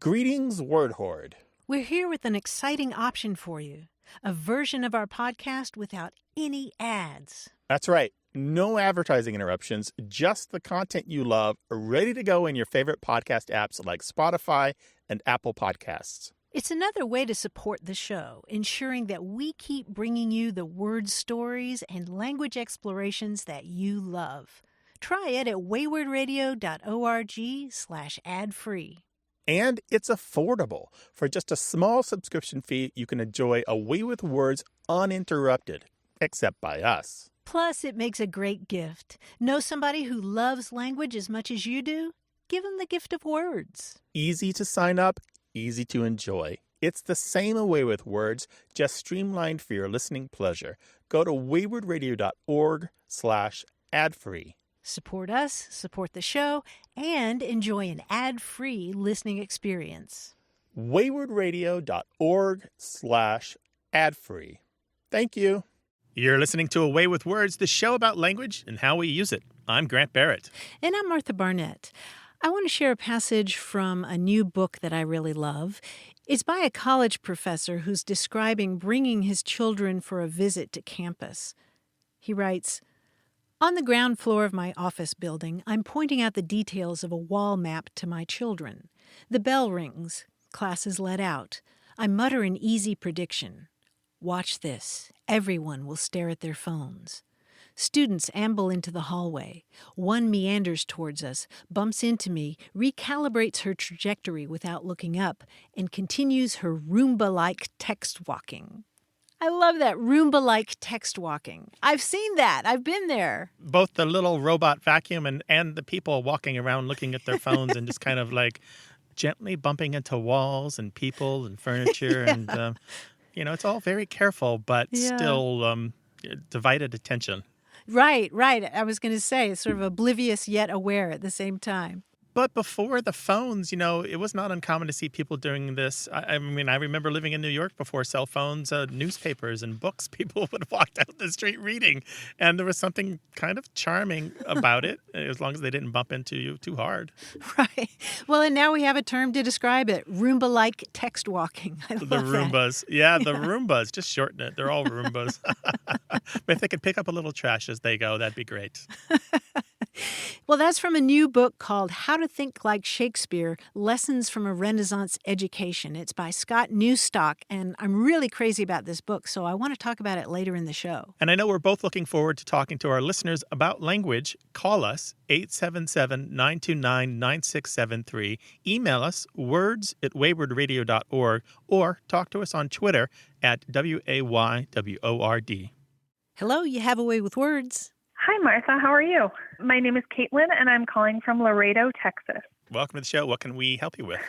Greetings, Word Horde. We're here with an exciting option for you, a version of our podcast without any ads. That's right. No advertising interruptions, just the content you love, ready to go in your favorite podcast apps like Spotify and Apple Podcasts. It's another way to support the show, ensuring that we keep bringing you the word stories and language explorations that you love. Try it at waywardradio.org/ad-free. And it's affordable. For just a small subscription fee, you can enjoy A Way with Words uninterrupted, except by us. Plus, it makes a great gift. Know somebody who loves language as much as you do? Give them the gift of words. Easy to sign up, easy to enjoy. It's the same A Way with Words, just streamlined for your listening pleasure. Go to waywardradio.org/ad-free. Support us, support the show, and enjoy an ad-free listening experience. waywardradio.org/ad-free. Thank you. You're listening to A Way with Words, the show about language and how we use it. I'm Grant Barrett. And I'm Martha Barnett. I want to share a passage from a new book that I really love. It's by a college professor who's describing bringing his children for a visit to campus. He writes, "On the ground floor of my office building, I'm pointing out the details of a wall map to my children. The bell rings. Class is let out. I mutter an easy prediction. Watch this. Everyone will stare at their phones. Students amble into the hallway. One meanders towards us, bumps into me, recalibrates her trajectory without looking up, and continues her Roomba-like text walking." I love that, Roomba-like text walking. I've seen that. I've been there. Both the little robot vacuum and the people walking around looking at their phones and just kind of like gently bumping into walls and people and furniture. Yeah. And, it's all very careful, but still divided attention. Right. I was going to say, it's sort of oblivious yet aware at the same time. But before the phones, it was not uncommon to see people doing this. I remember living in New York before cell phones, newspapers and books. People would walk down the street reading, and there was something kind of charming about it, as long as they didn't bump into you too hard. Right. Well, and now we have a term to describe it, Roomba-like text walking. I love the Roombas. That. Yeah, the Roombas. Just shorten it. They're all Roombas. But if they could pick up a little trash as they go, that'd be great. Well, that's from a new book called How to Think Like Shakespeare, Lessons from a Renaissance Education. It's by Scott Newstock, and I'm really crazy about this book, so I want to talk about it later in the show. And I know we're both looking forward to talking to our listeners about language. Call us, 877-929-9673. Email us, words@waywardradio.org, or talk to us on Twitter at WAYWORD. Hello, you have a way with words. Hi, Martha. How are you? My name is Caitlin, and I'm calling from Laredo, Texas. Welcome to the show. What can we help you with?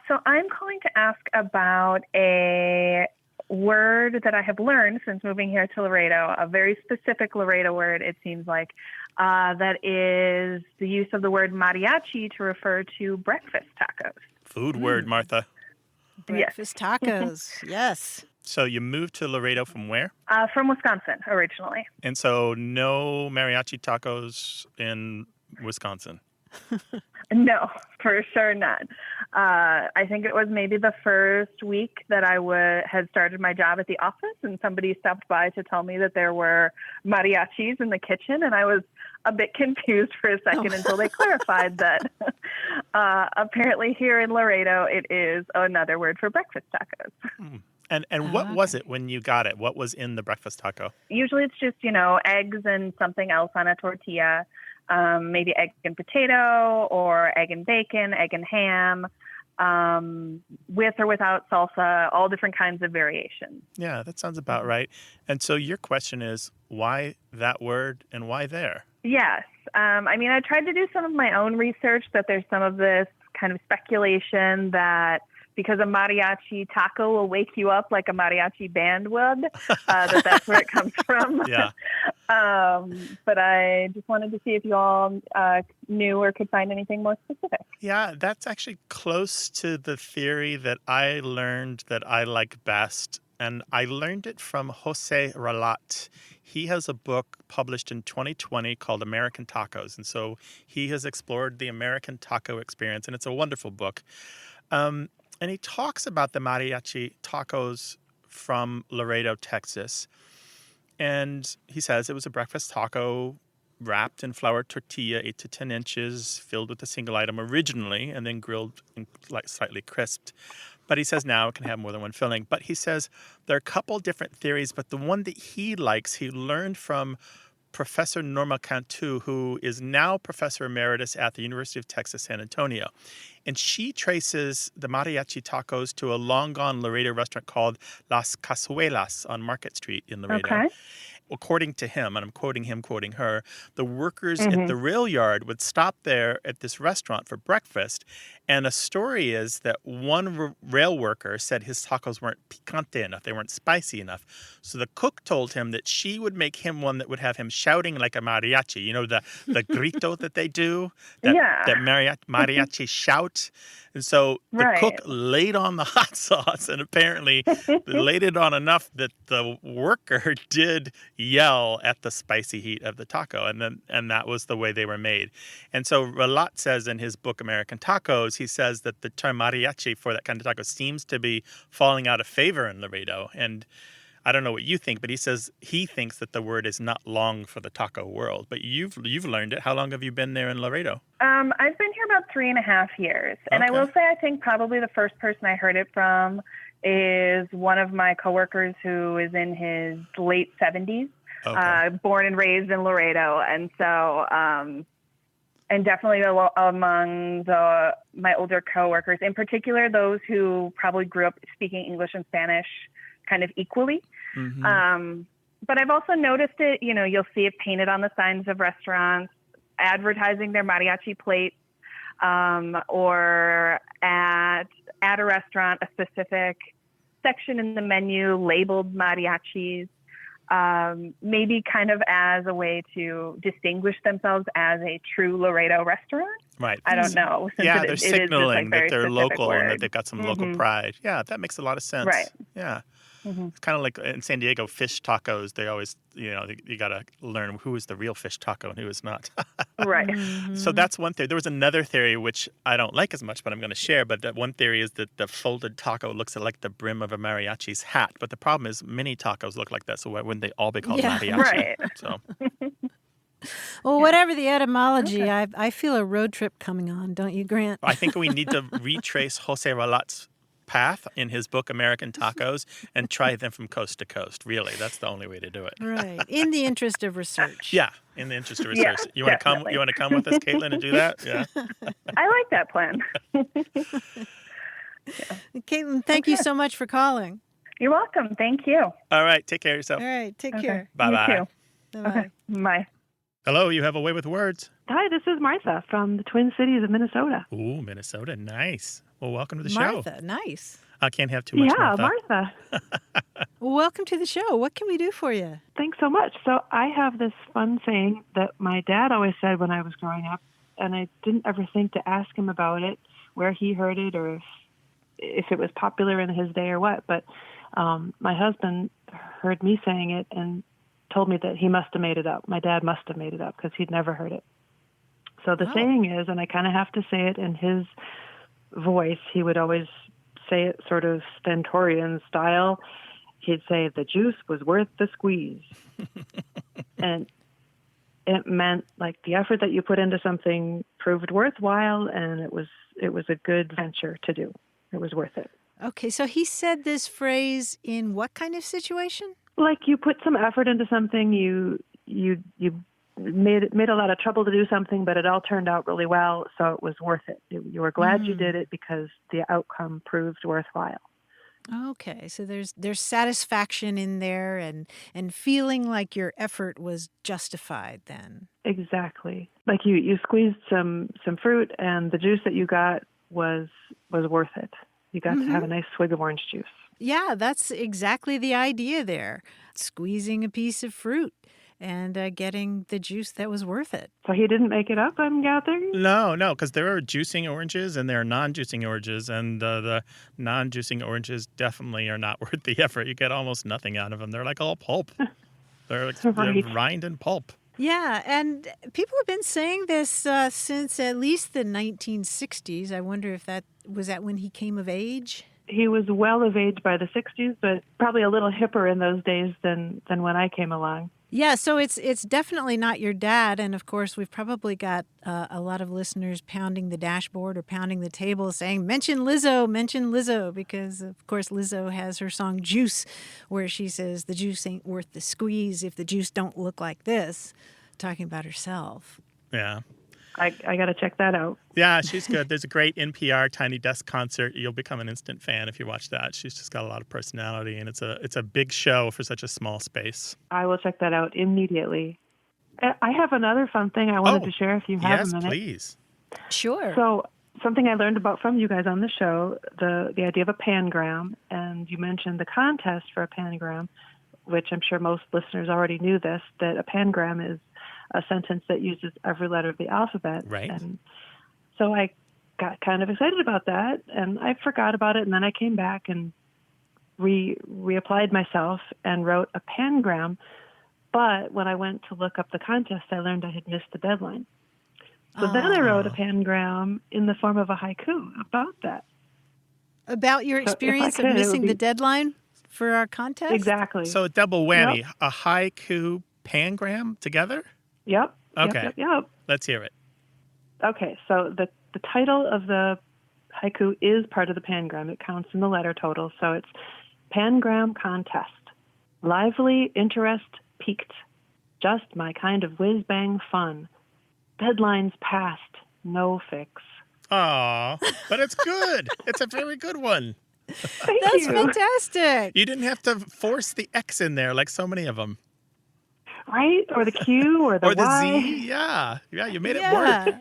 So I'm calling to ask about a word that I have learned since moving here to Laredo, a very specific Laredo word, it seems like, that is the use of the word mariachi to refer to breakfast tacos. Food word, Martha. Breakfast tacos, yes. So you moved to Laredo from where? From Wisconsin, originally. And so no mariachi tacos in Wisconsin? No, for sure not. I think it was maybe the first week that I had started my job at the office, and somebody stopped by to tell me that there were mariachis in the kitchen, and I was a bit confused for a second until they clarified that apparently here in Laredo it is another word for breakfast tacos. And what was it when you got it? What was in the breakfast taco? Usually it's just, eggs and something else on a tortilla, maybe egg and potato or egg and bacon, egg and ham, with or without salsa, all different kinds of variations. Yeah, that sounds about right. And so your question is, why that word and why there? Yes. I tried to do some of my own research, that there's some of this kind of speculation that because a mariachi taco will wake you up like a mariachi band would, that's where it comes from. Yeah. But I just wanted to see if you all knew or could find anything more specific. Yeah, that's actually close to the theory that I learned that I like best. And I learned it from Jose Ralat. He has a book published in 2020 called American Tacos. And so he has explored the American taco experience, and it's a wonderful book. And he talks about the mariachi tacos from Laredo, Texas. And he says it was a breakfast taco wrapped in flour tortilla, 8 to 10 inches, filled with a single item originally, and then grilled and like slightly crisped. But he says now it can have more than one filling. But he says there are a couple different theories, but the one that he likes, he learned from Professor Norma Cantu, who is now Professor Emeritus at the University of Texas, San Antonio. And she traces the mariachi tacos to a long-gone Laredo restaurant called Las Cazuelas on Market Street in Laredo. Okay. According to him, and I'm quoting him, quoting her, the workers at the rail yard would stop there at this restaurant for breakfast. And a story is that one rail worker said his tacos weren't picante enough. They weren't spicy enough. So the cook told him that she would make him one that would have him shouting like a mariachi. You know, the grito that they do? That mariachi shout. And so the cook laid on the hot sauce and apparently laid it on enough that the worker did yell at the spicy heat of the taco. And that was the way they were made. And so Relat says in his book, American Tacos, he says that the term mariachi for that kind of taco seems to be falling out of favor in Laredo. And I don't know what you think, but he says he thinks that the word is not long for the taco world. But you've learned it. How long have you been there in Laredo? I've been here about 3.5 years. And I will say I think probably the first person I heard it from is one of my coworkers who is in his late 70s, born and raised in Laredo. And so, and definitely among my older coworkers, in particular, those who probably grew up speaking English and Spanish kind of equally. But I've also noticed it, you know, you'll see it painted on the signs of restaurants, advertising their mariachi plates, or at a restaurant, a specific section in the menu labeled mariachis, maybe kind of as a way to distinguish themselves as a true Laredo restaurant. Right. I don't know. They're signaling that they're local word. and that they've got some local pride. Yeah, that makes a lot of sense. Right. Yeah. It's kind of like in San Diego, fish tacos. They always, you know, you got to learn who is the real fish taco and who is not. Right. So that's one theory. There was another theory, which I don't like as much, but I'm going to share. But that one theory is that the folded taco looks like the brim of a mariachi's hat. But the problem is many tacos look like that. So why wouldn't they all be called mariachi? Right. So. Well, whatever the etymology, I feel a road trip coming on, don't you, Grant? I think we need to retrace Jose Relat's path in his book American Tacos and try them from coast to coast. Really, that's the only way to do it. Right. In the interest of research. Yeah, in the interest of research. You want to come? You want to come with us, Caitlin, and do that? Yeah. I like that plan. Caitlin, thank you so much for calling. You're welcome. Thank you. All right. Take care of yourself. All right. Take care. Bye-bye. You too. Bye-bye. Okay. Bye. Hello, you have a way with words. Hi, this is Martha from the Twin Cities of Minnesota. Ooh, Minnesota. Nice. Well, welcome to the Martha, show. nice. I can't have too much Martha. Well, welcome to the show. What can we do for you? Thanks so much. So I have this fun saying that my dad always said when I was growing up, and I didn't ever think to ask him about it, where he heard it or if it was popular in his day or what. But my husband heard me saying it and told me that he must have made it up. My dad must have made it up because he'd never heard it. So the saying is, and I kind of have to say it in his voice, he would always say it sort of stentorian style. He'd say, the juice was worth the squeeze. And it meant like the effort that you put into something proved worthwhile, and it was a good venture to do. It was worth it. Okay, so he said this phrase in what kind of situation? Like you put some effort into something, you made a lot of trouble to do something, but it all turned out really well, so it was worth it. You were glad you did it because the outcome proved worthwhile. Okay, so there's satisfaction in there and feeling like your effort was justified then. Exactly. Like you squeezed some fruit and the juice that you got was worth it. You got to have a nice swig of orange juice. Yeah, that's exactly the idea there. Squeezing a piece of fruit and getting the juice that was worth it. So he didn't make it up, I'm gathering? No, because there are juicing oranges and there are non-juicing oranges, and the non-juicing oranges definitely are not worth the effort. You get almost nothing out of them. They're like all pulp. They're rind and pulp. Yeah, and people have been saying this since at least the 1960s. I wonder if that Was that when he came of age? He was well of age by the 60s, but probably a little hipper in those days than when I came along. Yeah, so it's definitely not your dad. And of course, we've probably got a lot of listeners pounding the dashboard or pounding the table saying, mention Lizzo, because of course Lizzo has her song Juice, where she says the juice ain't worth the squeeze if the juice don't look like this, talking about herself. Yeah. I got to check that out. Yeah, she's good. There's a great NPR Tiny Desk concert. You'll become an instant fan if you watch that. She's just got a lot of personality, and it's a big show for such a small space. I will check that out immediately. I have another fun thing I wanted to share if you have a minute. Yes, please. Sure. So something I learned about from you guys on the show, the idea of a pangram, and you mentioned the contest for a pangram, which I'm sure most listeners already knew this, that a pangram is a sentence that uses every letter of the alphabet. Right. And so I got kind of excited about that, and I forgot about it, and then I came back and reapplied myself and wrote a pangram. But when I went to look up the contest, I learned I had missed the deadline. So then I wrote a pangram in the form of a haiku about that. About your experience of missing the deadline for our contest? Exactly. So a double whammy, Yep. a haiku pangram together? Yep. Okay. Yep. Let's hear it. Okay, so the title of the haiku is part of the pangram. It counts in the letter total. So it's Pangram Contest. Lively, interest, piqued. Just my kind of whiz-bang fun. Deadlines passed, no fix. Aw, but it's good. It's a very good one. Thank That's you. fantastic. You didn't have to force the X in there like so many of them. Right? Or the Q or the Or the Y. Z. Yeah, you made it work.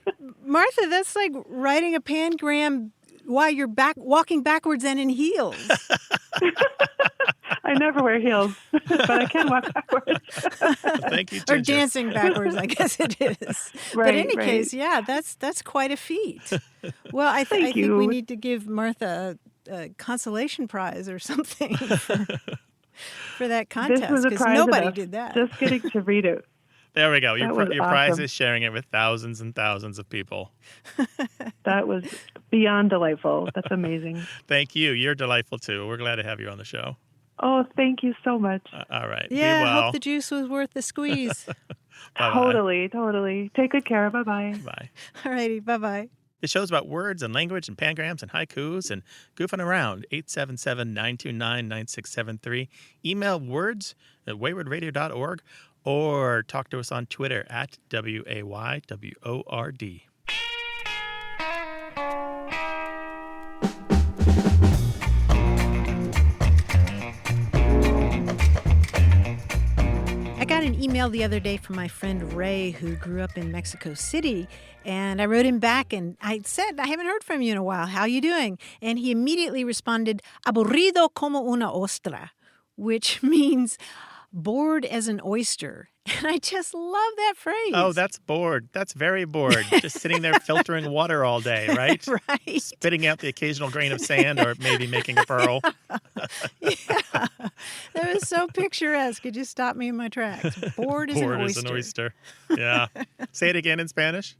Martha, that's like writing a pangram while you're walking backwards and in heels. I never wear heels, but I can walk backwards. Thank you, Or Ginger. dancing backwards, I guess it is. But in any case, yeah, that's quite a feat. Well, I think we need to give Martha a consolation prize or something for that contest, This was a because prize nobody enough. did that. Just getting to read it. There we go. Your was prize awesome. is sharing it with thousands and thousands of people. That was beyond delightful. That's amazing. Thank you. You're delightful, too. We're glad to have you on the show. Oh, thank you so much. All right. Yeah, Be I well. hope the juice was worth the squeeze. Bye-bye. Totally. Take good care. Bye-bye. Bye. All righty, bye-bye. The show's about words and language and pangrams and haikus and goofing around. 877-929-9673. Email words at waywardradio.org or talk to us on Twitter at WAYWORD. I got an email the other day from my friend Ray, who grew up in Mexico City, and I wrote him back and I said, I haven't heard from you in a while. How are you doing? And he immediately responded, aburrido como una ostra, which means bored as an oyster. And I just love that phrase. Oh, that's bored. That's very bored. Just sitting there filtering water all day, right? Right. Spitting out the occasional grain of sand or maybe making a pearl. Yeah. That was so picturesque. It just stopped me in my tracks. Bored as Bored an as oyster. an oyster. Yeah. Say it again in Spanish.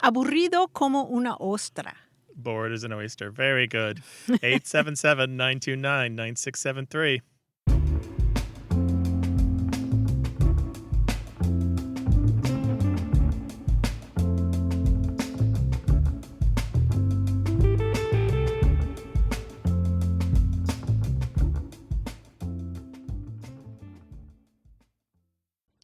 Aburrido como una ostra. Bored as an oyster. Very good. 877-929-9673.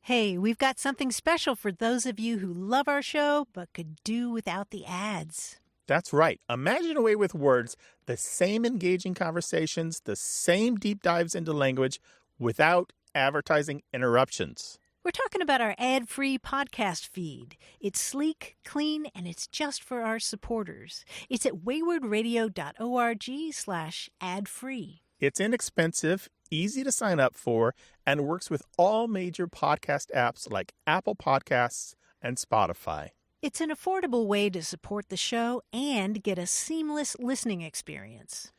Hey, we've got something special for those of you who love our show but could do without the ads. That's right. Imagine a way with words, the same engaging conversations, the same deep dives into language without advertising interruptions. We're talking about our ad-free podcast feed. It's sleek, clean, and it's just for our supporters. It's at waywardradio.org/ad-free. It's inexpensive, easy to sign up for, and works with all major podcast apps like Apple Podcasts and Spotify. It's an affordable way to support the show and get a seamless listening experience.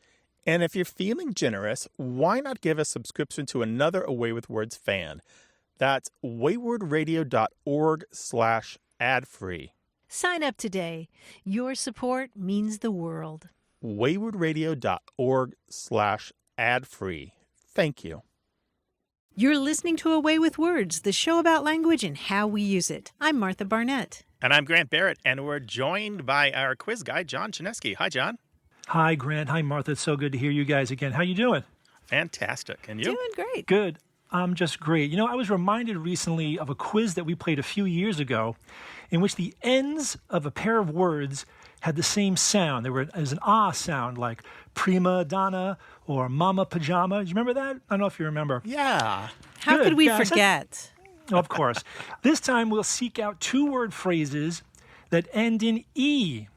And if you're feeling generous, why not give a subscription to another Away with Words fan? That's waywardradio.org/ad-free. Sign up today. Your support means the world. waywardradio.org/ad-free. Thank you. You're listening to A Way with Words, the show about language and how we use it. I'm Martha Barnett. And I'm Grant Barrett, and we're joined by our quiz guy, John Chinesky. Hi, John. Hi, Grant. Hi, Martha. It's so good to hear you guys again. How you doing? Fantastic. And you? Doing great. Good. I'm just great. I was reminded recently of a quiz that we played a few years ago in which the ends of a pair of words had the same sound. There was an ah sound like prima donna or mama pajama. Do you remember that? I don't know if you remember. Yeah. How Good. could we Yeah, forget? Of course. This time we'll seek out two-word phrases that end in E.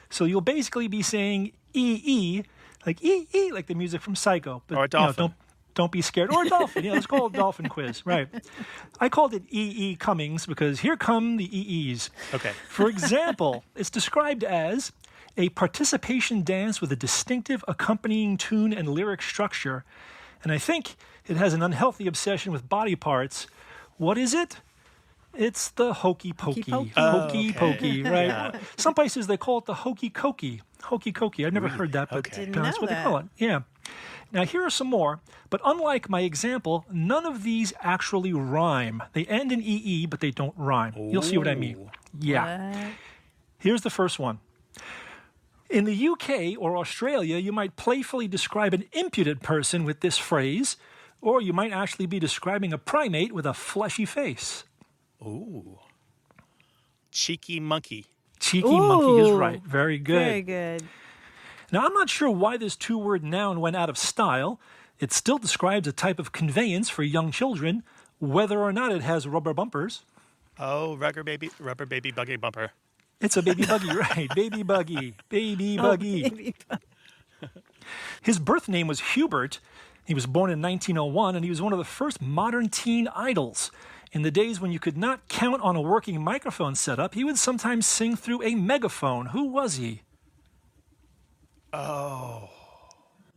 So you'll basically be saying E, like E, like the music from Psycho. But, Or a dolphin. Don't be scared. Or a dolphin. Yeah, let's call it a dolphin quiz. Right. I called it E Cummings because here come the EEs. Okay. For example, it's described as a participation dance with a distinctive accompanying tune and lyric structure. And I think it has an unhealthy obsession with body parts. What is it? It's the hokey pokey. Hokey pokey, right? Yeah. Some places they call it the hokey cokey. Hokey cokey. I've never heard that, but Okay. Didn't that's know what they that. call it. Yeah. Now, here are some more, but unlike my example, none of these actually rhyme. They end in EE, but they don't rhyme. You'll see what I mean. Ooh. Yeah. Here's the first one. In the UK or Australia, you might playfully describe an impudent person with this phrase, or you might actually be describing a primate with a fleshy face. Ooh. Cheeky monkey. Cheeky monkey is Ooh. right. Very good. Very good. Now, I'm not sure why this two-word noun went out of style. It still describes a type of conveyance for young children, whether or not it has rubber bumpers. Oh, rubber baby buggy bumper. It's a baby buggy, right? Baby buggy. Baby buggy. His birth name was Hubert. He was born in 1901, and he was one of the first modern teen idols. In the days when you could not count on a working microphone setup, he would sometimes sing through a megaphone. Who was he? Oh.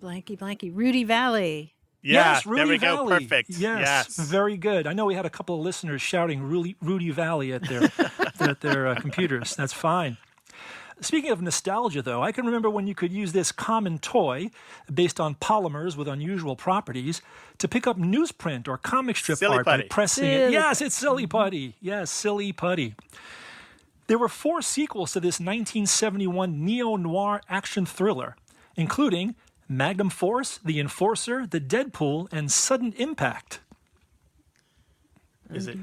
Blanky. Rudy Valley. Yeah, Yes, Rudy there we go. Valley. Perfect. Yes, very good. I know we had a couple of listeners shouting Rudy Valley at their computers. That's fine. Speaking of nostalgia, though, I can remember when you could use this common toy based on polymers with unusual properties to pick up newsprint or comic strip Silly art putty. by pressing it. Silly Yes, it's silly putty. Yes, silly putty. There were 4 sequels to this 1971 neo-noir action thriller, including Magnum Force, The Enforcer, The Deadpool, and Sudden Impact. Is it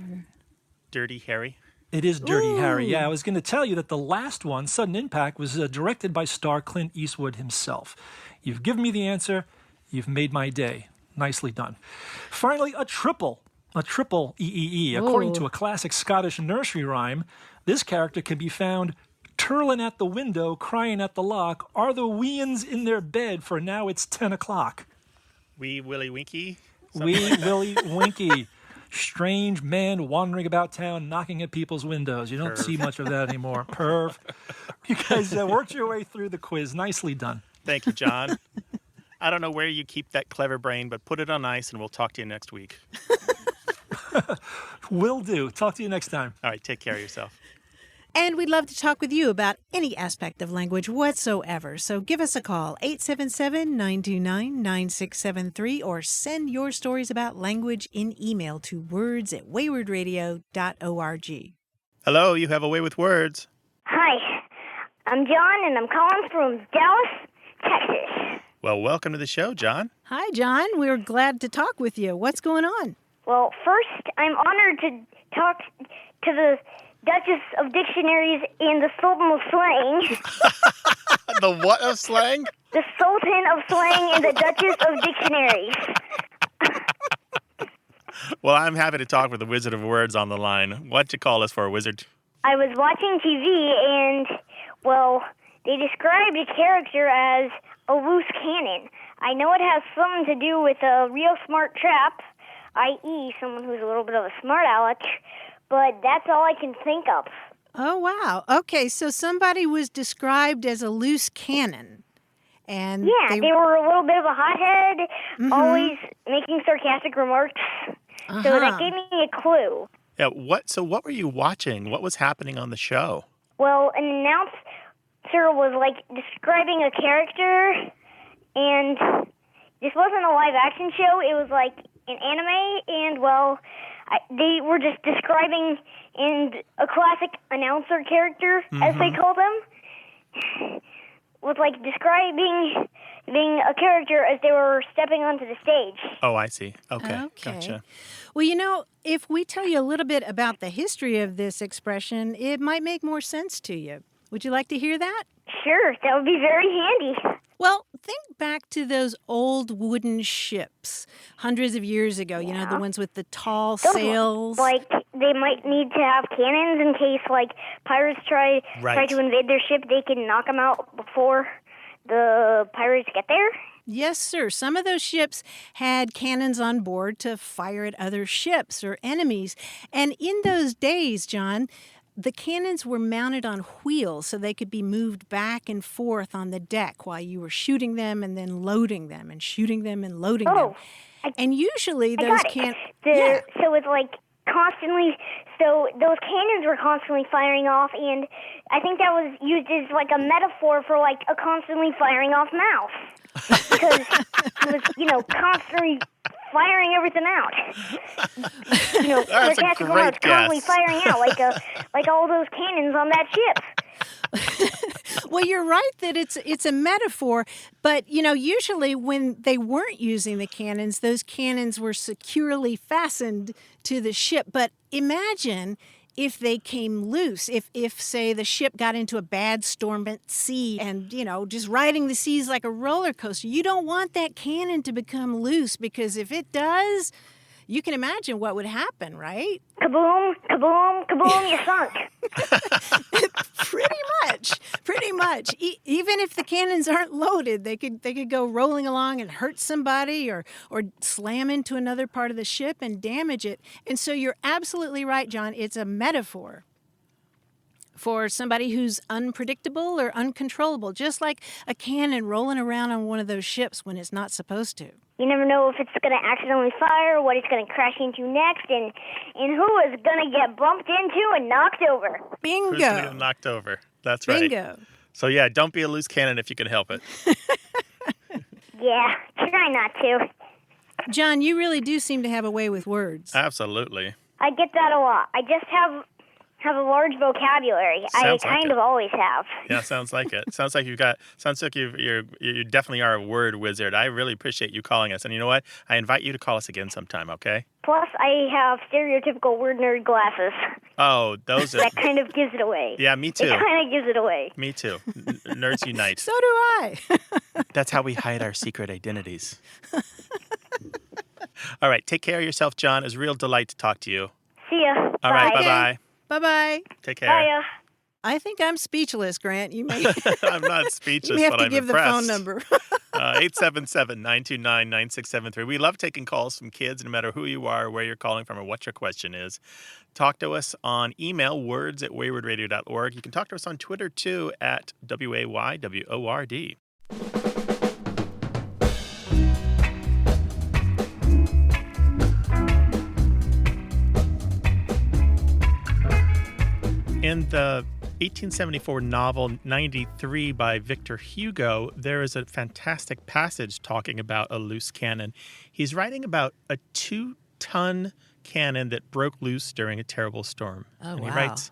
Dirty Harry? It is Dirty Harry. Ooh. Yeah, I was going to tell you that the last one, Sudden Impact, was directed by star Clint Eastwood himself. You've given me the answer. You've made my day. Nicely done. Finally, a triple EEE. According to a classic Scottish nursery rhyme, this character can be found turling at the window, crying at the lock, are the weans in their bed, for now it's 10 o'clock. Wee Willie Winky? Wee Willie Winky. Strange man wandering about town, knocking at people's windows. You don't see much of that anymore. Perv. You guys worked your way through the quiz. Nicely done. Thank you, John. I don't know where you keep that clever brain, but put it on ice and we'll talk to you next week. Will do. Talk to you next time. All right, take care of yourself. And we'd love to talk with you about any aspect of language whatsoever. So give us a call, 877-929-9673, or send your stories about language in email to words@waywardradio.org. Hello, you have a way with words. Hi, I'm John, and I'm calling from Dallas, Texas. Well, welcome to the show, John. Hi, John. We're glad to talk with you. What's going on? Well, first, I'm honored to talk to the Duchess of Dictionaries and the Sultan of Slang. The what of slang? The Sultan of Slang and the Duchess of Dictionaries. Well, I'm happy to talk with the Wizard of Words on the line. What'd you call us for, Wizard? I was watching TV, and, well, they described a character as a loose cannon. I know it has something to do with a real smart trap, i.e. someone who's a little bit of a smart aleck, but that's all I can think of. Oh, wow. Okay, so somebody was described as a loose cannon. And Yeah, they were a little bit of a hothead, always making sarcastic remarks. So that gave me a clue. Yeah, what were you watching? What was happening on the show? Well, sir was like describing a character, and this wasn't a live action show. It was like an anime, and they were just describing a classic announcer character, as they call them, was like describing being a character as they were stepping onto the stage. Oh, I see. Okay. Gotcha. Well, if we tell you a little bit about the history of this expression, it might make more sense to you. Would you like to hear that? Sure, that would be very handy. Well, think back to those old wooden ships hundreds of years ago, the ones with the tall sails. Like, they might need to have cannons in case, like, pirates try to invade their ship. They can knock them out before the pirates get there. Yes, sir. Some of those ships had cannons on board to fire at other ships or enemies. And in those days, John, the cannons were mounted on wheels so they could be moved back and forth on the deck while you were shooting them and then loading them and shooting them and loading them. And usually those cannons... So it's like constantly... So those cannons were constantly firing off, and I think that was used as like a metaphor for like a constantly firing off mouth. Because it was, constantly firing everything out. That's a great guess. Constantly firing out like all those cannons on that ship. Well, you're right that it's a metaphor, but usually when they weren't using the cannons, those cannons were securely fastened to the ship. But imagine if they came loose, if say the ship got into a bad storm at sea and, just riding the seas like a roller coaster. You don't want that cannon to become loose, because if it does, you can imagine what would happen, right? Kaboom, kaboom, kaboom, you sunk. Pretty much. Even if the cannons aren't loaded, they could go rolling along and hurt somebody or slam into another part of the ship and damage it. And so you're absolutely right, John. It's a metaphor for somebody who's unpredictable or uncontrollable, just like a cannon rolling around on one of those ships when it's not supposed to. You never know if it's going to accidentally fire, what it's going to crash into next, and who is going to get bumped into and knocked over. Bingo. Who's going to get knocked over? That's right. Bingo. So, don't be a loose cannon if you can help it. Yeah, try not to. John, you really do seem to have a way with words. Absolutely. I get that a lot. I just have a large vocabulary. I kind of always have. Yeah, sounds like it. Sounds like you definitely are a word wizard. I really appreciate you calling us. And you know what? I invite you to call us again sometime, okay? Plus, I have stereotypical word nerd glasses. Oh, those are... That kind of gives it away. Yeah, me too. It kind of gives it away. Me too. Nerds unite. So do I. That's how we hide our secret identities. All right, take care of yourself, John. It was a real delight to talk to you. See ya. All right, bye-bye. Bye-bye. Take care. Bye. I think I'm speechless, Grant. You may I'm not speechless, you may have but to I'm give impressed. the phone number. 877-929-9673. We love taking calls from kids, no matter who you are, where you're calling from, or what your question is. Talk to us on email, words@waywardradio.org. You can talk to us on Twitter, too, at WAYWORD. In the 1874 novel 93 by Victor Hugo, there is a fantastic passage talking about a loose cannon. He's writing about a 2-ton cannon that broke loose during a terrible storm. Oh, and wow. He writes,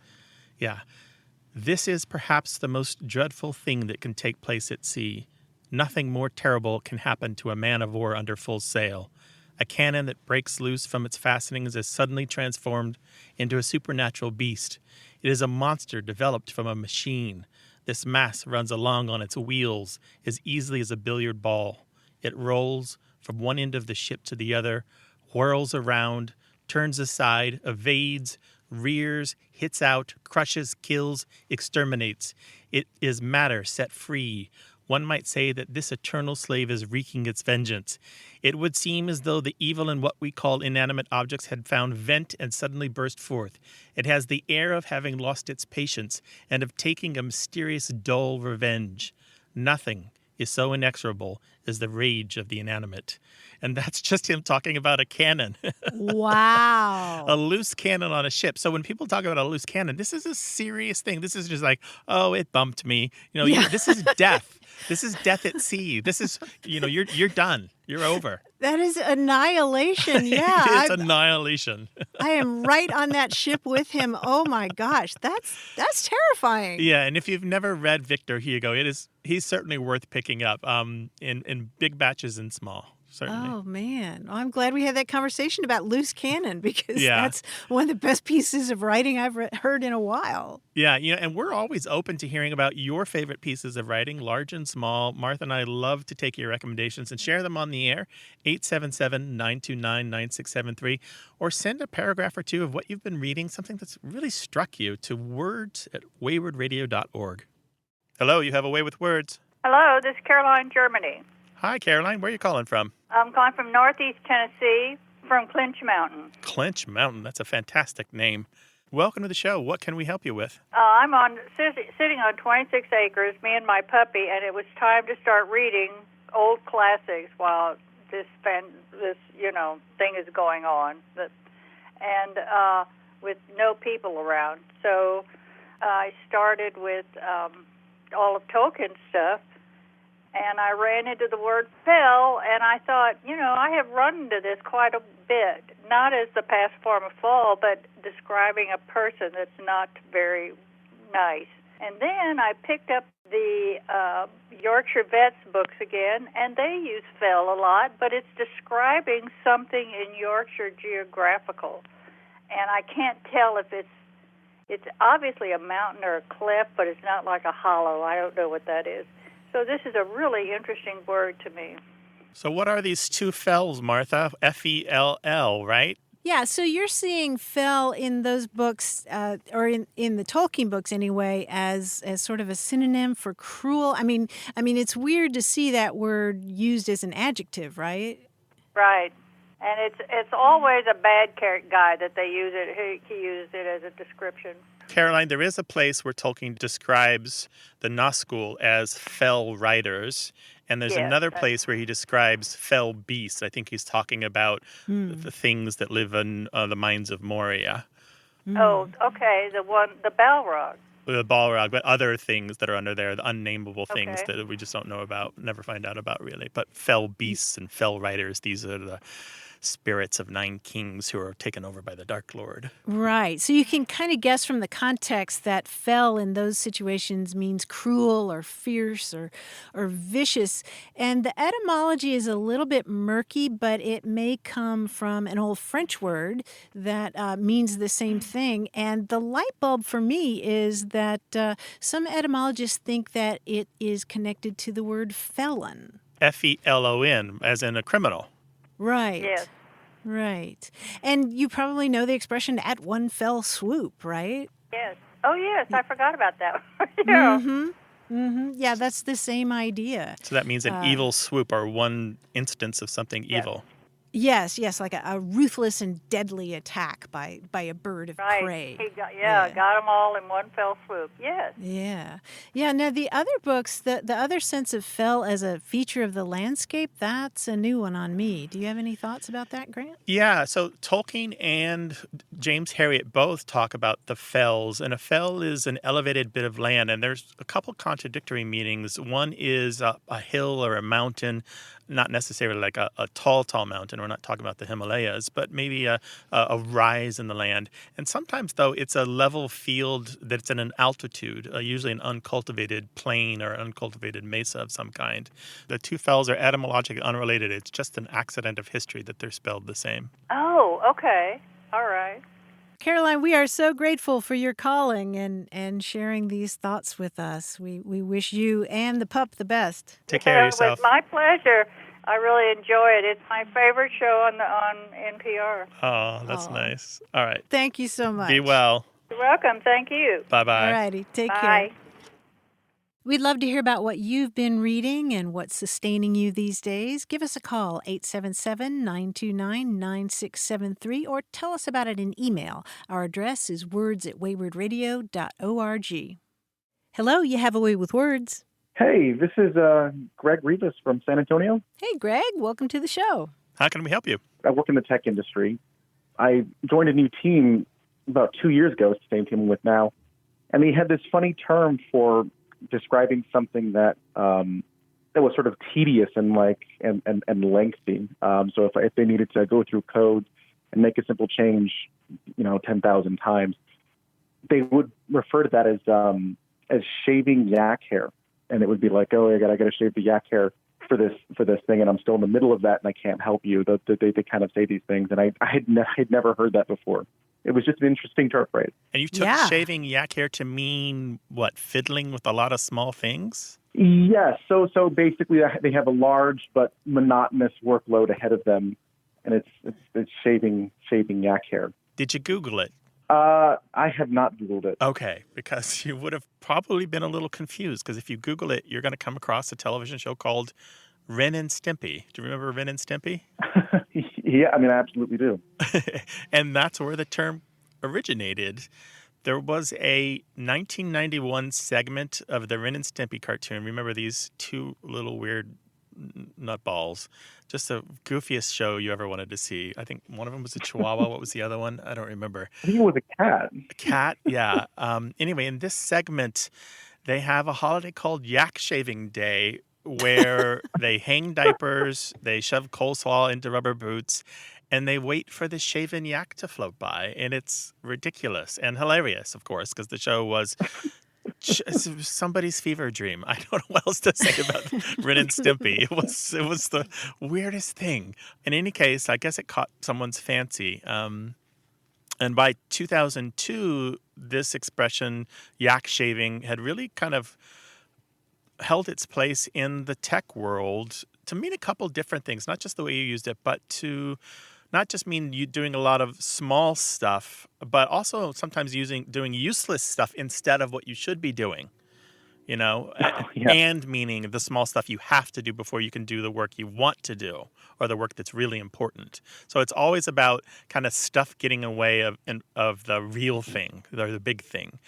this is perhaps the most dreadful thing that can take place at sea. Nothing more terrible can happen to a man of war under full sail. A cannon that breaks loose from its fastenings is suddenly transformed into a supernatural beast. It is a monster developed from a machine. This mass runs along on its wheels as easily as a billiard ball. It rolls from one end of the ship to the other, whirls around, turns aside, evades, rears, hits out, crushes, kills, exterminates. It is matter set free. One might say that this eternal slave is wreaking its vengeance. It would seem as though the evil in what we call inanimate objects had found vent and suddenly burst forth. It has the air of having lost its patience and of taking a mysterious, dull revenge. Nothing is so inexorable is the rage of the inanimate. And that's just him talking about a cannon. Wow. A loose cannon on a ship. So when people talk about a loose cannon, this is a serious thing. This is just like, oh, it bumped me. Yeah. This is death. This is death at sea. This is, you're done. You're over. That is annihilation. Yeah. It's annihilation. I am right on that ship with him. Oh my gosh, that's terrifying. Yeah, and if you've never read Victor Hugo, he's certainly worth picking up in big batches and small. Certainly. Oh, man. Well, I'm glad we had that conversation about loose cannon because Yeah. that's one of the best pieces of writing I've heard in a while. Yeah, and we're always open to hearing about your favorite pieces of writing, large and small. Martha and I love to take your recommendations and share them on the air, 877-929-9673, or send a paragraph or two of what you've been reading, something that's really struck you, to words@waywardradio.org. Hello, you have a way with words. Hello, this is Caroline, Germany. Hi, Caroline. Where are you calling from? I'm calling from Northeast Tennessee, from Clinch Mountain. Clinch Mountain. That's a fantastic name. Welcome to the show. What can we help you with? I'm sitting on 26 acres, me and my puppy, and it was time to start reading old classics while this thing is going on, and with no people around. So I started with all of Tolkien's stuff. And I ran into the word fell, and I thought, I have run into this quite a bit, not as the past form of fall, but describing a person that's not very nice. And then I picked up the Yorkshire Vets books again, and they use fell a lot, but it's describing something in Yorkshire geographical. And I can't tell if it's obviously a mountain or a cliff, but it's not like a hollow. I don't know what that is. So this is a really interesting word to me. So what are these two fells, Martha? F-E-L-L, right? Yeah, so you're seeing fell in those books, or in the Tolkien books anyway, as sort of a synonym for cruel. I mean, it's weird to see that word used as an adjective, right? Right. And it's always a bad guy that they use it. He uses it as a description. Caroline, there is a place where Tolkien describes the Nazgul as fell riders, and there's another place where he describes fell beasts. I think he's talking about the things that live in the mines of Moria. Oh, okay, the Balrog. The Balrog, but other things that are under there, the unnameable things that we just don't know about, never find out about really. But fell beasts and fell riders, these are the spirits of 9 kings who are taken over by the Dark Lord. Right. So you can kind of guess from the context that fell in those situations means cruel or fierce or vicious. And the etymology is a little bit murky, but it may come from an old French word that means the same thing. And the light bulb for me is that some etymologists think that it is connected to the word felon. F-E-L-O-N, as in a criminal. Right. Yes. Right. And you probably know the expression "at one fell swoop," right? Yes. Oh, yes. I forgot about that. Yeah. Mm-hmm. Mm-hmm. Yeah, that's the same idea. So that means an evil swoop, or one instance of something evil. Yes, like a ruthless and deadly attack by a bird of prey. He got them all in one fell swoop. Yes. Yeah. Now the other books, the other sense of fell as a feature of the landscape, that's a new one on me. Do you have any thoughts about that, Grant? Yeah, so Tolkien and James Herriot both talk about the fells, and a fell is an elevated bit of land, and there's a couple contradictory meanings. One is a hill or a mountain, not necessarily like a tall mountain. We're not talking about the Himalayas, but maybe a rise in the land. And sometimes, though, it's a level field that's at an altitude, usually an uncultivated plain or uncultivated mesa of some kind. The two fells are etymologically unrelated. It's just an accident of history that they're spelled the same. Oh, okay. All right. Caroline, we are so grateful for your calling and sharing these thoughts with us. We wish you and the pup the best. Take care of yourself. It was my pleasure. I really enjoy it. It's my favorite show on NPR. Oh, that's nice. All right. Thank you so much. Be well. You're welcome. Thank you. Bye-bye. All righty. Take Bye. care. We'd love to hear about what you've been reading and what's sustaining you these days. Give us a call, 877-929-9673, or tell us about it in email. Our address is words@waywardradio.org. Hello, you have a way with words. Hey, this is Greg Rivas from San Antonio. Hey, Greg, welcome to the show. How can we help you? I work in the tech industry. I joined a new team about 2 years ago. It's the same team I'm with now. And they had this funny term for describing something that was sort of tedious and lengthy. So if they needed to go through code and make a simple change, 10,000 times, they would refer to that as shaving yak hair. And it would be like, oh, I got to shave the yak hair for this thing, and I'm still in the middle of that, and I can't help you. They kind of say these things, and I had never heard that before. It was just an interesting term phrase. And you took shaving yak hair to mean what? Fiddling with a lot of small things? Yes. So basically, they have a large but monotonous workload ahead of them, and it's shaving yak hair. Did you Google it? I have not Googled it. Okay, because you would have probably been a little confused, because if you Google it, you're going to come across a television show called Ren and Stimpy. Do you remember Ren and Stimpy? Yeah, I absolutely do. And that's where the term originated. There was a 1991 segment of the Ren and Stimpy cartoon. Remember these two little weird nutballs? Just the goofiest show you ever wanted to see. I think one of them was a chihuahua. What was the other one? I don't remember. I think it was a cat. A cat, yeah. Anyway, in this segment, they have a holiday called Yak Shaving Day, where they hang diapers, they shove coleslaw into rubber boots, and they wait for the shaven yak to float by. And it's ridiculous and hilarious, of course, because the show was somebody's fever dream. I don't know what else to say about Ren and Stimpy. It was the weirdest thing. In any case, I guess it caught someone's fancy. And by 2002, this expression, yak shaving, had really kind of held its place in the tech world to mean a couple different things, not just the way you used it, but to not just mean you doing a lot of small stuff, but also sometimes doing useless stuff instead of what you should be doing, and meaning the small stuff you have to do before you can do the work you want to do or the work that's really important. So it's always about kind of stuff getting in the way of the real thing or the big thing.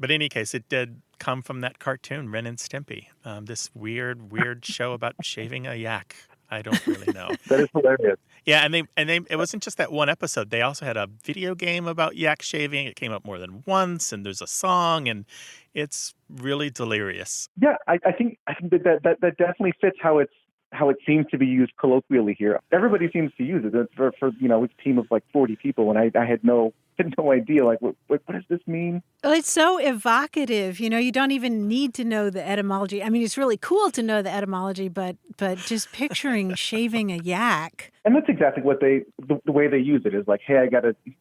But in any case, it did come from that cartoon, Ren and Stimpy, this weird show about shaving a yak. I don't really know. That is hilarious. Yeah, and they it wasn't just that one episode. They also had a video game about yak shaving. It came up more than once, and there's a song, and it's really delirious. Yeah, I think that definitely fits how it seems to be used colloquially here. Everybody seems to use it for a team of like 40 people, and I had no idea, like, what does this mean? Well, it's so evocative. You don't even need to know the etymology. It's really cool to know the etymology, but just picturing shaving a yak. And that's exactly what the way they use it is like, hey,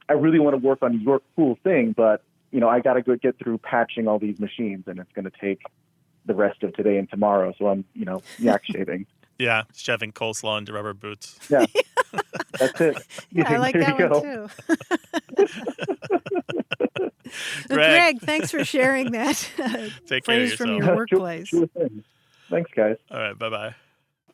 I really want to work on your cool thing, but, I got to go get through patching all these machines, and it's going to take the rest of today and tomorrow. So I'm, yak shaving. Yeah, shoving coleslaw into rubber boots. Yeah, that's it. Yeah, I like that one too. Greg, thanks for sharing that Take care of phrase from yourself. your workplace. Sure thing. Thanks, guys. All right, bye-bye.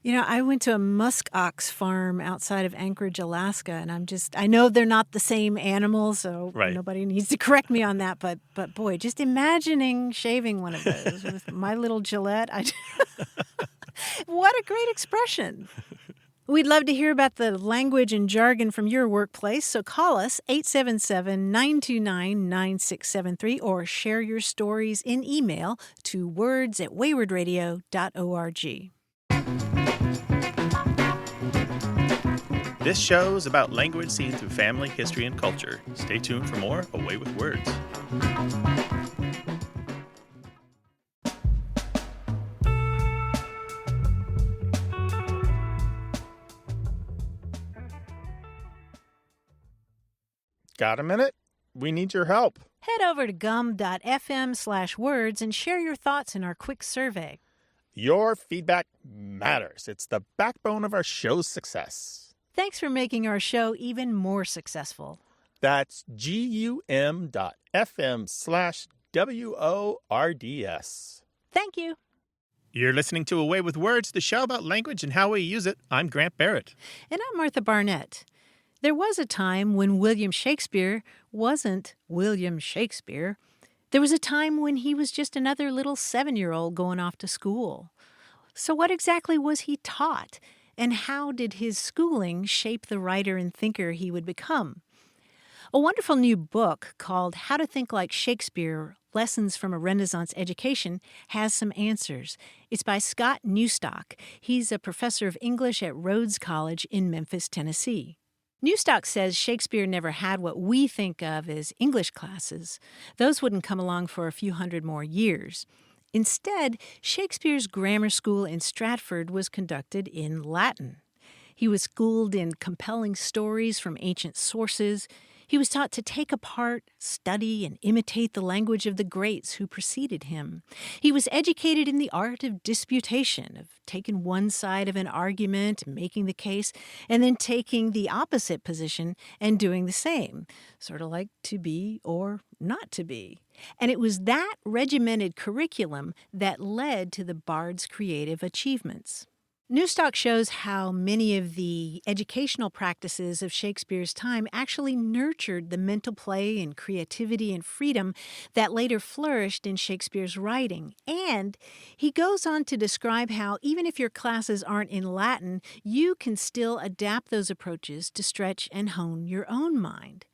I went to a musk ox farm outside of Anchorage, Alaska, and I know they're not the same animal, so nobody needs to correct me on that, but boy, just imagining shaving one of those with my little Gillette, what a great expression. We'd love to hear about the language and jargon from your workplace, so call us 877-929-9673 or share your stories in email to words@waywardradio.org. This show is about language seen through family, history, and culture. Stay tuned for more Away with Words. Got a minute? We need your help. Head over to gum.fm/words and share your thoughts in our quick survey. Your feedback matters. It's the backbone of our show's success. Thanks for making our show even more successful. That's gum.fm/WORDS. Thank you. You're listening to Away with Words, the show about language and how we use it. I'm Grant Barrett. And I'm Martha Barnett. There was a time when William Shakespeare wasn't William Shakespeare. There was a time when he was just another little 7-year-old going off to school. So what exactly was he taught? And how did his schooling shape the writer and thinker he would become? A wonderful new book called How to Think Like Shakespeare, Lessons from a Renaissance Education has some answers. It's by Scott Newstock. He's a professor of English at Rhodes College in Memphis, Tennessee. Newstock says Shakespeare never had what we think of as English classes. Those wouldn't come along for a few hundred more years. Instead, Shakespeare's grammar school in Stratford was conducted in Latin. He was schooled in compelling stories from ancient sources. He was taught to take apart, study, and imitate the language of the greats who preceded him. He was educated in the art of disputation, of taking one side of an argument, making the case, and then taking the opposite position and doing the same, sort of like to be or not to be. And it was that regimented curriculum that led to the bard's creative achievements. Newstock shows how many of the educational practices of Shakespeare's time actually nurtured the mental play and creativity and freedom that later flourished in Shakespeare's writing. And he goes on to describe how even if your classes aren't in Latin, you can still adapt those approaches to stretch and hone your own mind.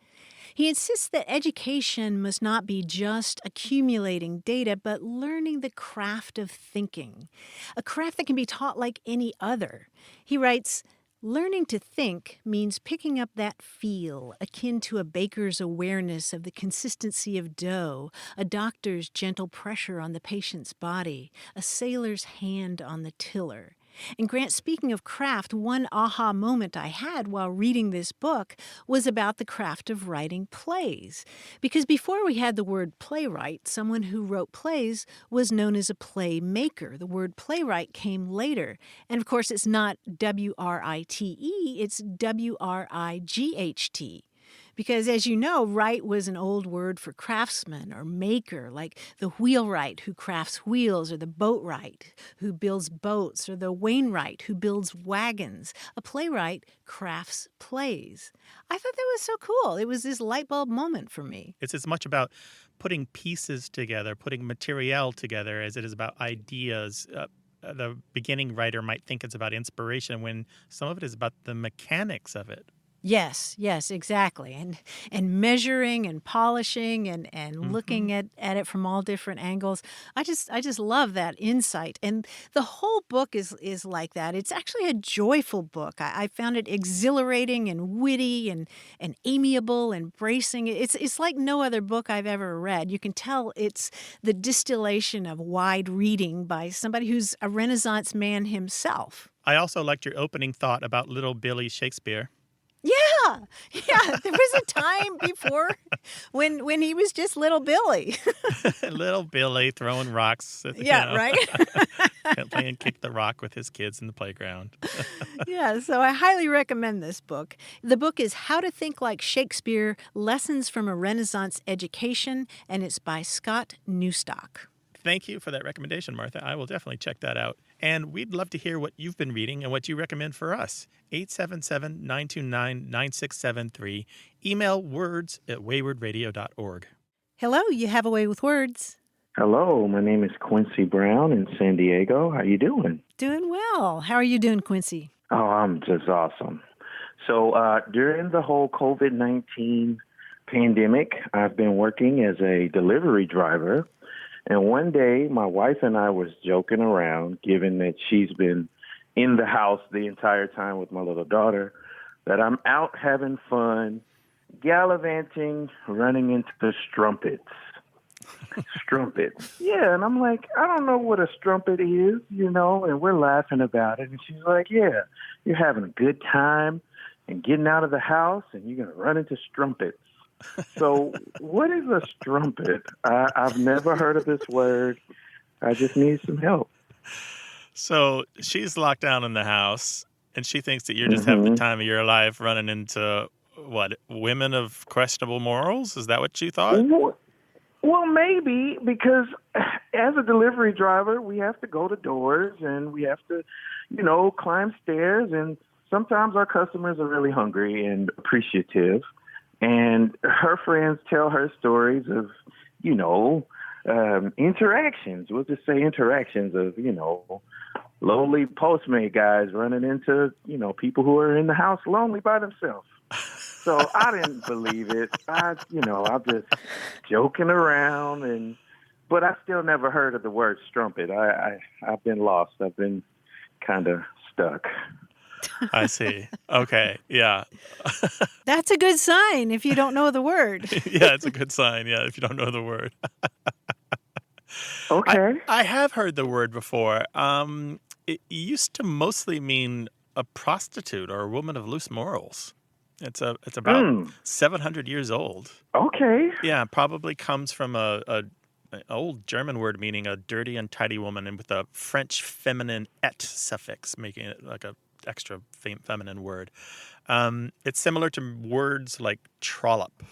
He insists that education must not be just accumulating data, but learning the craft of thinking, a craft that can be taught like any other. He writes, "Learning to think means picking up that feel, akin to a baker's awareness of the consistency of dough, a doctor's gentle pressure on the patient's body, a sailor's hand on the tiller." And Grant, speaking of craft, one aha moment I had while reading this book was about the craft of writing plays. Because before we had the word playwright, someone who wrote plays was known as a playmaker. The word playwright came later. And of course, it's not W-R-I-T-E, it's W-R-I-G-H-T. Because, as you know, wright was an old word for craftsman or maker, like the wheelwright who crafts wheels, or the boatwright who builds boats, or the wainwright who builds wagons. A playwright crafts plays. I thought that was so cool. It was this light bulb moment for me. It's as much about putting pieces together, putting material together, as it is about ideas. The beginning writer might think it's about inspiration when some of it is about the mechanics of it. Yes, exactly. And measuring and polishing and looking at it from all different angles. I just love that insight. And the whole book is like that. It's actually a joyful book. I found it exhilarating and witty and amiable and bracing. It's like no other book I've ever read. You can tell it's the distillation of wide reading by somebody who's a Renaissance man himself. I also liked your opening thought about little Billy Shakespeare. Yeah. There was a time before when he was just little Billy. Little Billy throwing rocks. Right? Playing kick the rock with his kids in the playground. Yeah, so I highly recommend this book. The book is How to Think Like Shakespeare, Lessons from a Renaissance Education, and it's by Scott Newstock. Thank you for that recommendation, Martha. I will definitely check that out. And we'd love to hear what you've been reading and what you recommend for us. 877-929-9673. Email words@waywardradio.org. Hello, you have a way with words. Hello, my name is Quincy Brown in San Diego. How you doing? Doing well. How are you doing, Quincy? Oh, I'm just awesome. So during the whole COVID-19 pandemic, I've been working as a delivery driver. And one day, my wife and I was joking around, given that she's been in the house the entire time with my little daughter, that I'm out having fun, gallivanting, running into the strumpets. Strumpets. Yeah, and I'm like, I don't know what a strumpet is, and we're laughing about it. And she's like, yeah, you're having a good time and getting out of the house, and you're going to run into strumpets. So what is a strumpet? I've never heard of this word. I just need some help. So she's locked down in the house, and she thinks that you're just having the time of your life running into, women of questionable morals? Is that what you thought? Well, maybe, because as a delivery driver, we have to go to doors, and we have to, climb stairs, and sometimes our customers are really hungry and appreciative. And her friends tell her stories of interactions. We'll just say interactions of, lowly Postmate guys running into, people who are in the house lonely by themselves. So I didn't believe it. I'm just joking around, but I still never heard of the word strumpet. I've been lost. I've been kind of stuck. I see. Okay. Yeah. That's a good sign if you don't know the word. Yeah, it's a good sign. Yeah, if you don't know the word. Okay. I have heard the word before. It used to mostly mean a prostitute or a woman of loose morals. It's about 700 years old. Okay. Yeah, probably comes from an old German word meaning a dirty, untidy woman, and with a French feminine et suffix, making it like a extra feminine word. It's similar to words like trollop.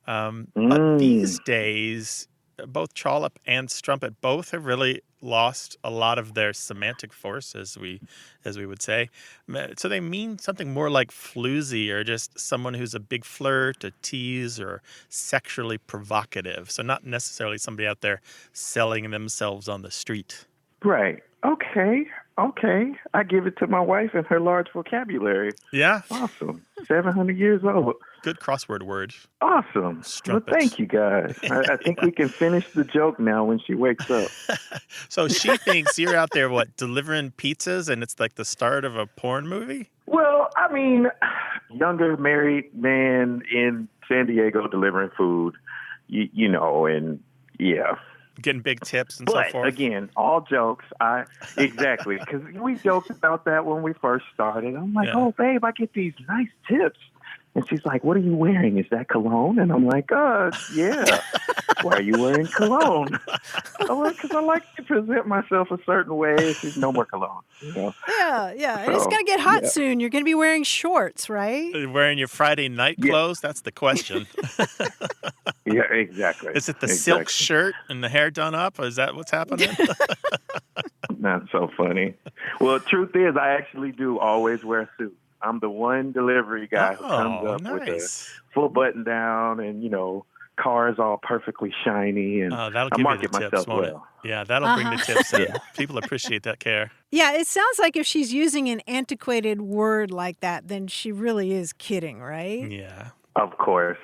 But these days, both trollop and strumpet both have really lost a lot of their semantic force, as we would say. So they mean something more like floozy, or just someone who's a big flirt, a tease, or sexually provocative. So not necessarily somebody out there selling themselves on the street. Right. Okay. I give it to my wife and her large vocabulary. Yeah. Awesome. 700 years old. Good crossword word. Awesome. Strumpet. Well, thank you, guys. I think we can finish the joke now when she wakes up. So she thinks you're out there, delivering pizzas, and it's like the start of a porn movie? Well, I mean, younger married man in San Diego delivering food, and yeah. Getting big tips and so But forth. again, all jokes. Exactly, because we joked about that when we first started. I'm like, oh, babe, I get these nice tips. And she's like, what are you wearing? Is that cologne? And I'm like, yeah. Why are you wearing cologne? Because I like to present myself a certain way. She's no more cologne. Yeah. So, And it's going to get hot soon. You're going to be wearing shorts, right? Wearing your Friday night clothes? That's the question. Yeah, exactly. Is it the silk shirt and the hair done up? Is that what's happening? That's so funny. Well, truth is, I actually do always wear a suit. I'm the one delivery guy who comes up with a full button down and, cars all perfectly shiny. And that'll I give market you the tips, myself won't well. it? Yeah, that'll bring the tips in. People appreciate that care. Yeah, it sounds like if she's using an antiquated word like that, then she really is kidding, right? Yeah. Of course.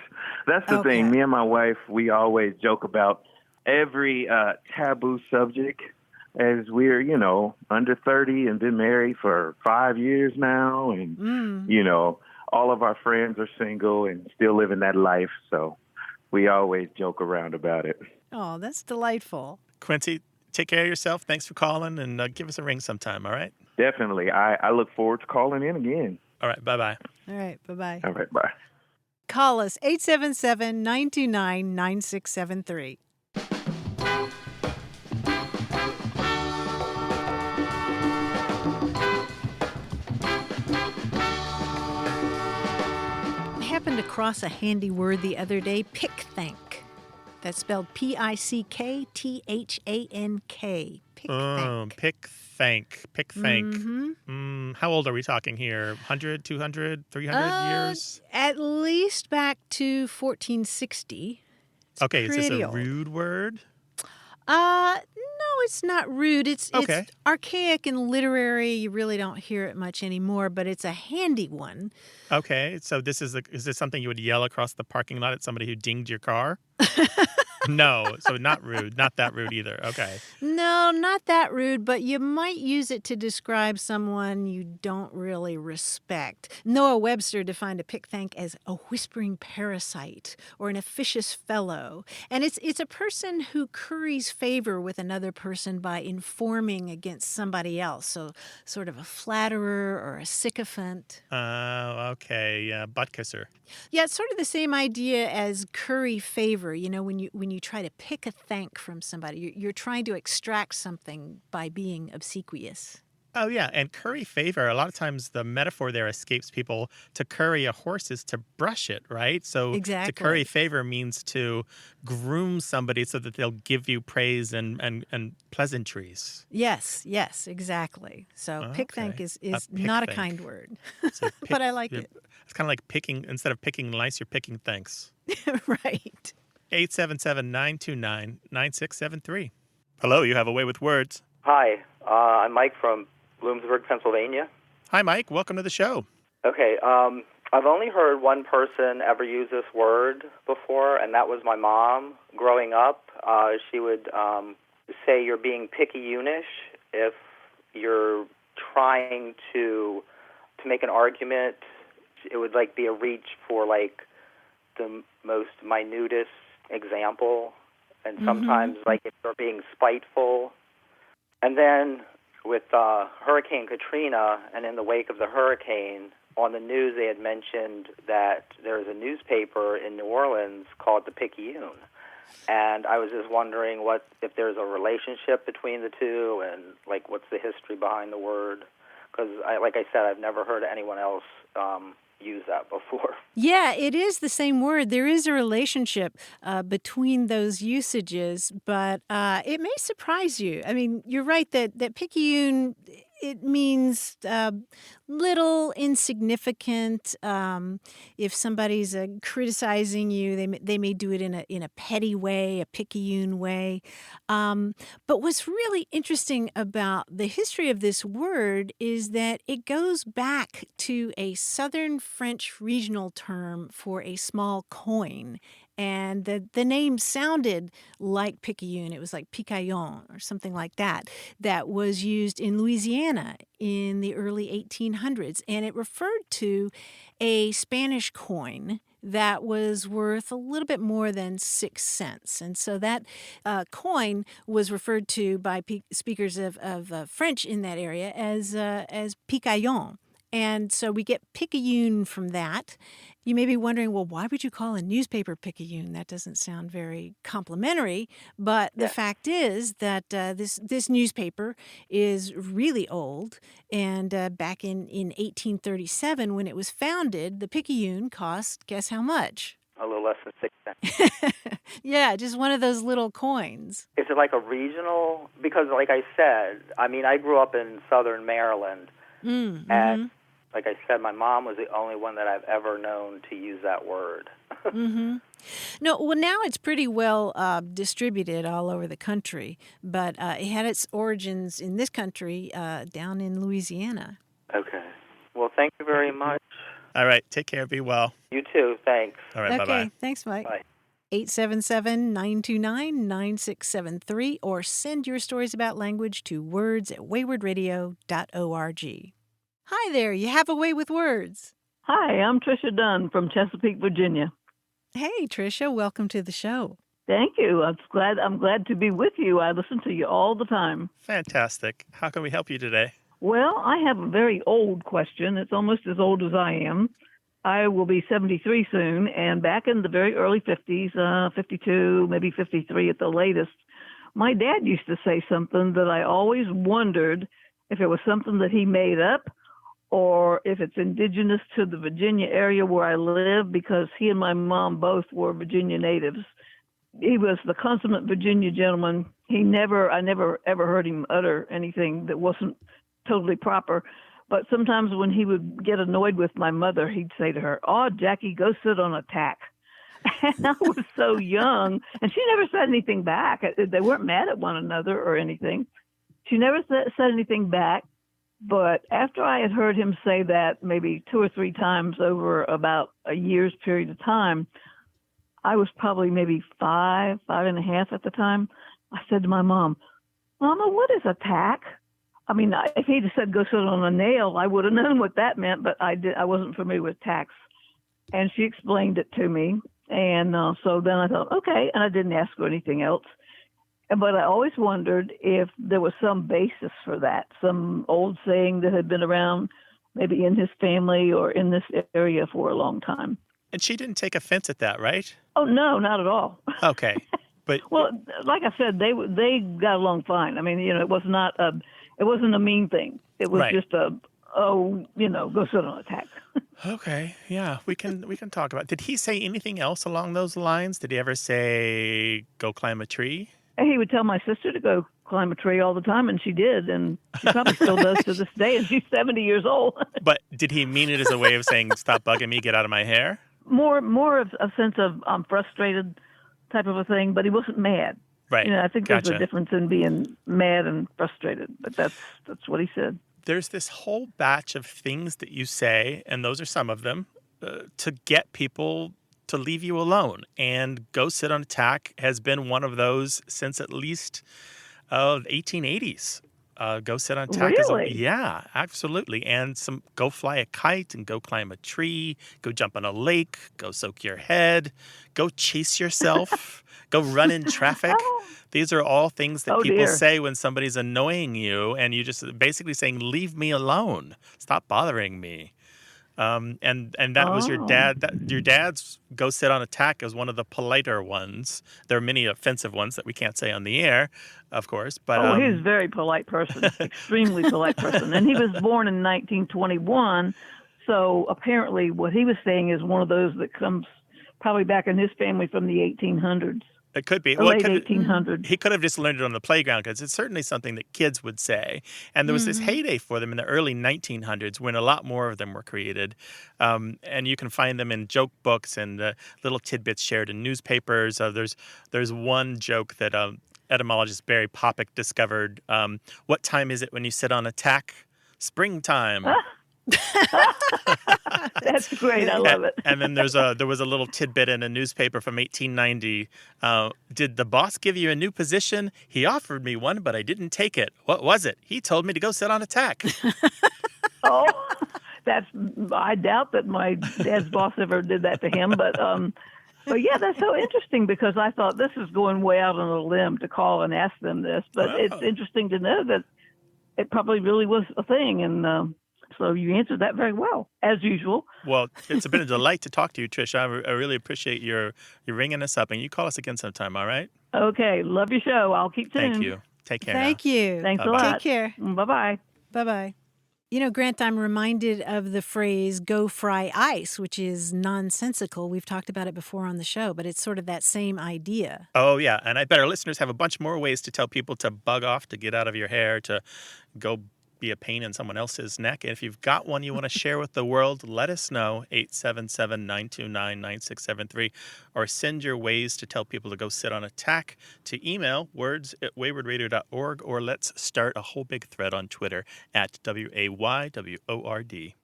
That's the thing. Me and my wife, we always joke about every taboo subject. As we're, under 30 and been married for 5 years now. And, all of our friends are single and still living that life. So we always joke around about it. Oh, that's delightful. Quincy, take care of yourself. Thanks for calling, and give us a ring sometime, all right? Definitely. I look forward to calling in again. All right, bye-bye. All right, bye-bye. All right, bye. Call us 877-929-9673. Happened to cross a handy word the other day, pickthank. That's spelled Pickthank. Pickthank. Pickthank. Mm-hmm. How old are we talking here? 100, 200, 300 years? At least back to 1460. Okay, is this a old. rude word? No, it's not rude. It's archaic and literary. You really don't hear it much anymore, but it's a handy one. Okay, so is this something you would yell across the parking lot at somebody who dinged your car? No, so not rude. Not that rude either. Okay. No, not that rude, but you might use it to describe someone you don't really respect. Noah Webster defined a pickthank as a whispering parasite or an officious fellow. And it's a person who curries favor with another person by informing against somebody else. So sort of a flatterer or a sycophant. Okay. Yeah, butt kisser. Yeah, it's sort of the same idea as curry favor. When you try to pick a thank from somebody, you're trying to extract something by being obsequious. Oh, yeah. And curry favor, a lot of times the metaphor there escapes people. To curry a horse is to brush it, right? So exactly. To curry favor means to groom somebody so that they'll give you praise and pleasantries. Yes, exactly. So pickthank is not a kind word, So but I like it. It's kind of like instead of picking lice, you're picking thanks. Right. 877-929-9673. Hello, you have a way with words. Hi, I'm Mike from Bloomsburg, Pennsylvania. Hi, Mike. Welcome to the show. Okay, I've only heard one person ever use this word before, and that was my mom. Growing up, she would say you're being picayune-ish if you're trying to make an argument. It would like be a reach for like the most minutest example, and sometimes like if you're being spiteful. And then with Hurricane Katrina, and in the wake of the hurricane, on the news they had mentioned that there's a newspaper in New Orleans called the Picayune. And I was just wondering if there's a relationship between the two, and like what's the history behind the word? Because, like I said, I've never heard anyone else use that before. Yeah, it is the same word. There is a relationship between those usages, but it may surprise you. I mean, you're right that picayune, it means little, insignificant. If somebody's criticizing you, they may do it in a petty way, a picayune way. But what's really interesting about the history of this word is that it goes back to a Southern French regional term for a small coin. And the name sounded like picayune. It was like picayune or something like that was used in Louisiana in the early 1800s. And it referred to a Spanish coin that was worth a little bit more than 6 cents. And so that coin was referred to by speakers of French in that area as picayune. And so we get picayune from that. You may be wondering, well, why would you call a newspaper picayune? That doesn't sound very complimentary. But the fact is that this newspaper is really old. And back in 1837, when it was founded, the picayune cost, guess how much? A little less than 6 cents. Yeah, just one of those little coins. Is it like a regional? Because like I said, I mean, I grew up in southern Maryland. And like I said, my mom was the only one that I've ever known to use that word. No, well, now it's pretty well distributed all over the country, but it had its origins in this country down in Louisiana. Okay. Well, thank you very much. All right. Take care. Be well. You too. Thanks. All right. Okay. Bye-bye. Thanks, Mike. Bye. 877-929-9673, or send your stories about language to words@waywardradio.org. Hi there, you have a way with words. Hi, I'm Tricia Dunn from Chesapeake, Virginia. Hey, Tricia, welcome to the show. Thank you. I'm glad to be with you. I listen to you all the time. Fantastic. How can we help you today? Well, I have a very old question. It's almost as old as I am. I will be 73 soon, and back in the very early 50s, 52, maybe 53 at the latest, my dad used to say something that I always wondered if it was something that he made up or if it's indigenous to the Virginia area where I live, because he and my mom both were Virginia natives. He was the consummate Virginia gentleman. I never ever heard him utter anything that wasn't totally proper. But sometimes when he would get annoyed with my mother, he'd say to her, "Oh, Jackie, go sit on a tack." And I was so young, and she never said anything back. They weren't mad at one another or anything. She never said anything back. But after I had heard him say that maybe 2 or 3 times over about a year's period of time, I was probably maybe 5 and a half at the time. I said to my mom, "Mama, what is a tack?" I mean, if he'd have said go sit on a nail, I would have known what that meant, but I wasn't familiar with tacks. And she explained it to me. And so then I thought, okay, and I didn't ask her anything else. But I always wondered if there was some basis for that, some old saying that had been around maybe in his family or in this area for a long time. And she didn't take offense at that, right? Oh, no, not at all. Okay. But well, like I said, they got along fine. I mean, it wasn't a mean thing. It was just go sit on a tack. Okay, yeah, we can talk about it. Did he say anything else along those lines? Did he ever say go climb a tree? He would tell my sister to go climb a tree all the time, and she did, and she probably still does to this day, and she's 70 years old. But did he mean it as a way of saying, stop bugging me, get out of my hair? More of a sense of I'm frustrated. type of a thing, but he wasn't mad. Right. I think Gotcha. there's a difference in being mad and frustrated, but that's what he said. There's this whole batch of things that you say, and those are some of them, to get people to leave you alone. And go sit on a tack has been one of those since at least the 1880s. Go sit on tack. Really? Yeah, absolutely. And go fly a kite and go climb a tree, go jump on a lake, go soak your head, go chase yourself, go run in traffic. These are all things that people say when somebody's annoying you, and you just basically saying, leave me alone. Stop bothering me. And that was your dad. Your dad's go sit on a tack is one of the politer ones. There are many offensive ones that we can't say on the air, of course. But he's a very polite person, extremely polite person. And he was born in 1921, so apparently what he was saying is one of those that comes probably back in his family from the 1800s. It could be. Late 1800s. He could have just learned it on the playground because it's certainly something that kids would say. And there was this heyday for them in the early 1900s when a lot more of them were created. And you can find them in joke books and little tidbits shared in newspapers. There's one joke that etymologist Barry Poppick discovered. What time is it when you sit on a tack? Springtime. That's great. I love it. And then there was a little tidbit in a newspaper from 1890. Did the boss give you a new position? He offered me one, but I didn't take it. What was it? He told me to go sit on a tack. I doubt that my dad's boss ever did that to him, but yeah, that's so interesting because I thought this is going way out on a limb to call and ask them this, but it's interesting to know that it probably really was a thing, and so you answered that very well, as usual. Well, it's been a delight to talk to you, Trish. I really appreciate your ringing us up, and you call us again sometime, all right? Okay, love your show. I'll keep tuned. Thank you. Take care. Thank you. Thanks a lot. Take care. Bye-bye. Bye-bye. Grant, I'm reminded of the phrase go fry ice, which is nonsensical. We've talked about it before on the show, but it's sort of that same idea. Oh, yeah. And I bet our listeners have a bunch more ways to tell people to bug off, to get out of your hair, to go be a pain in someone else's neck. And if you've got one you want to share with the world, let us know, 877-929-9673, or send your ways to tell people to go sit on a tack to email words@waywardradio.org, or let's start a whole big thread on Twitter at WAYWORD.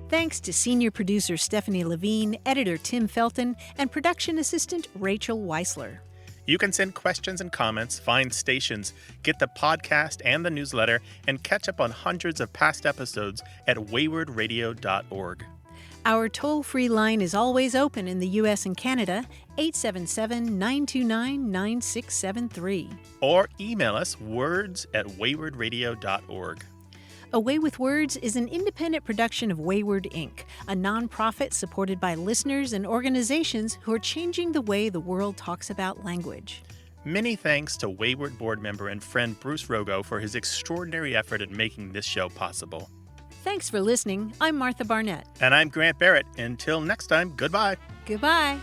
Thanks to senior producer Stephanie Levine, editor Tim Felton, and production assistant Rachel Weisler. You can send questions and comments, find stations, get the podcast and the newsletter, and catch up on hundreds of past episodes at waywardradio.org. Our toll-free line is always open in the U.S. and Canada, 877-929-9673. Or email us words@waywardradio.org. A Way with Words is an independent production of Wayward, Inc., a nonprofit supported by listeners and organizations who are changing the way the world talks about language. Many thanks to Wayward board member and friend Bruce Rogo for his extraordinary effort in making this show possible. Thanks for listening. I'm Martha Barnett. And I'm Grant Barrett. Until next time, goodbye. Goodbye.